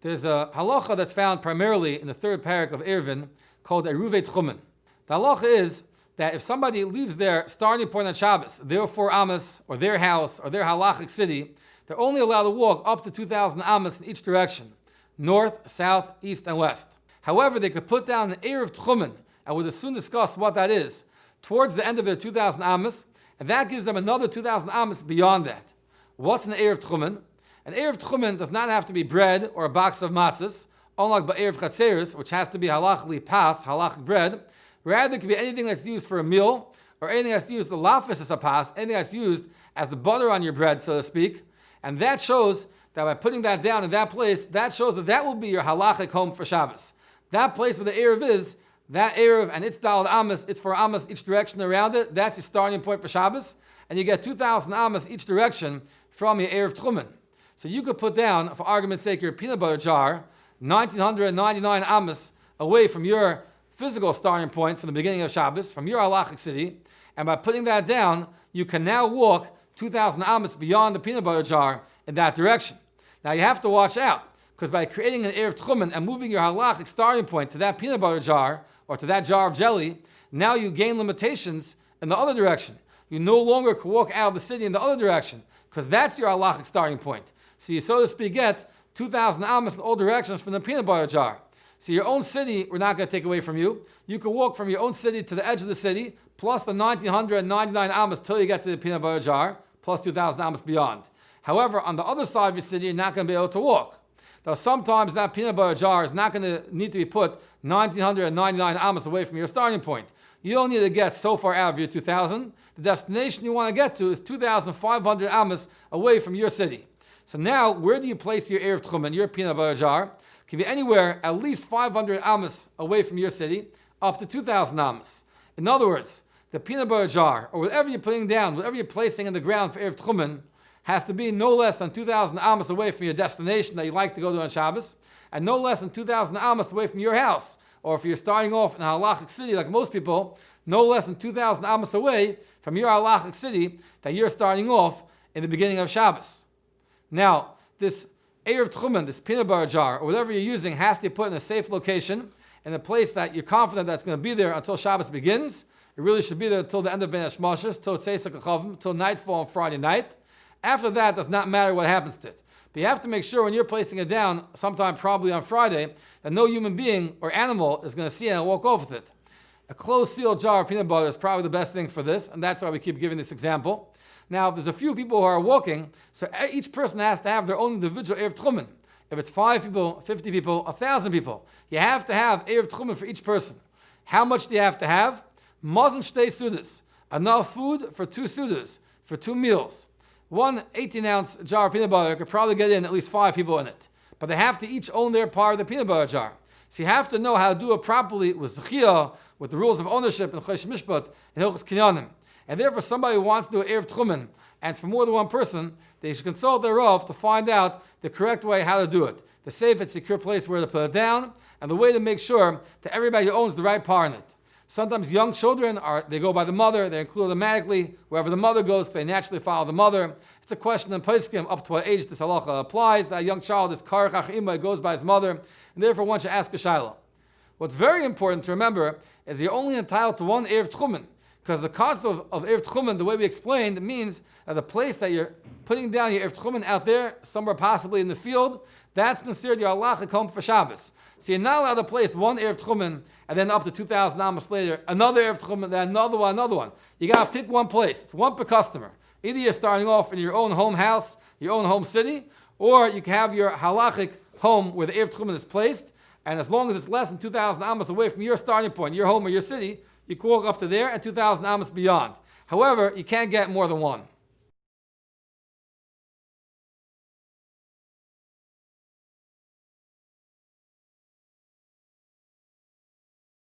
There's a halacha that's found primarily in the third parak of Eruvin called Eruv Techumin. The halacha is that if somebody leaves their starting point on Shabbos, their 4 amas, or their house, or their halachic city, they're only allowed to walk up to 2,000 amas in each direction, north, south, east, and west. However, they could put down an Eruv Techumin, and we'll soon discuss what that is, towards the end of their 2,000 amas, and that gives them another 2,000 amas beyond that. What's an Eruv Techumin? An Eruv Techumin does not have to be bread or a box of matzahs, unlike Eruv Chatzeris, which has to be halachically pas, halachic bread. Rather, it can be anything that's used for a meal, or anything that's used, the lafis is a pas, anything that's used as the butter on your bread, so to speak. And that shows that by putting that down in that place, that shows that that will be your halachic home for Shabbos. That place where the Eruv is, that Eruv and its daled amas, it's 4 amas each direction around it, that's your starting point for Shabbos. And you get 2,000 amas each direction from your Eruv Techumin. So you could put down, for argument's sake, your peanut butter jar, 1,999 amas away from your physical starting point from the beginning of Shabbos, from your halachic city, and by putting that down, you can now walk 2,000 amas beyond the peanut butter jar in that direction. Now you have to watch out, because by creating an Eruv Techumin and moving your halachic starting point to that peanut butter jar, or to that jar of jelly, now you gain limitations in the other direction. You no longer can walk out of the city in the other direction, because that's your halachic starting point. So you, so to speak, get 2,000 amas in all directions from the peanut butter jar. So your own city, we're not going to take away from you. You can walk from your own city to the edge of the city, plus the 1,999 amas till you get to the peanut butter jar, plus 2,000 amas beyond. However, on the other side of your city, you're not going to be able to walk. Though sometimes that peanut butter jar is not going to need to be put 1,999 amas away from your starting point. You don't need to get so far out of your 2,000. The destination you want to get to is 2,500 amas away from your city. So now, where do you place your Eruv Techumin, your peanut butter jar? It can be anywhere at least 500 amas away from your city, up to 2,000 amas. In other words, the peanut butter jar, or whatever you're putting down, whatever you're placing in the ground for Eruv Techumin, has to be no less than 2,000 amas away from your destination that you like to go to on Shabbos, and no less than 2,000 amas away from your house. Or if you're starting off in a halachic city like most people, no less than 2,000 amas away from your halachic city that you're starting off in the beginning of Shabbos. Now, this Eruv Techumin, this peanut butter jar, or whatever you're using, has to be put in a safe location, in a place that you're confident that's going to be there until Shabbos begins. It really should be there until the end of Ben Hashmashos, till Tzeisak Achavim, till nightfall on Friday night. After that, it does not matter what happens to it. But you have to make sure when you're placing it down, sometime probably on Friday, that no human being or animal is going to see it and walk off with it. A closed sealed jar of peanut butter is probably the best thing for this, and that's why we keep giving this example. Now, there's a few people who are walking, so each person has to have their own individual Eruv Techumin. If it's 5 people, 50 people, 1,000 people, you have to have Eruv Techumin for each person. How much do you have to have? Mazon shtei sudas. Enough food for 2 sudas, for 2 meals. One 18-ounce jar of peanut butter could probably get in at least 5 people in it. But they have to each own their part of the peanut butter jar. So you have to know how to do it properly with zechiyah, with the rules of ownership and chosh mishpat and hilchos kinyanim. And therefore, somebody who wants to do an Eruv Techumin, and it's for more than one person, they should consult their Rav to find out the correct way how to do it, the safe and secure place where to put it down, and the way to make sure that everybody owns the right part in it. Sometimes young children, they go by the mother, they're included automatically. Wherever the mother goes, they naturally follow the mother. It's a question in Poskim, up to what age this halacha applies. That young child is karach achima, goes by his mother, and therefore one should ask a shayla. What's very important to remember is you're only entitled to one Eruv Techumin. Because the concept of Eruv Techumin, the way we explained, means that the place that you're putting down your Eruv Techumin out there, somewhere possibly in the field, that's considered your halachic home for Shabbos. So you're not allowed to place one Eruv Techumin and then up to 2,000 amas later, another Eruv Techumin, then another one. You got to pick one place. It's one per customer. Either you're starting off in your own home house, your own home city, or you can have your halachic home where the Eruv Techumin is placed, and as long as it's less than 2,000 amas away from your starting point, your home or your city, you can walk up to there and 2,000 amas beyond. However, you can't get more than one.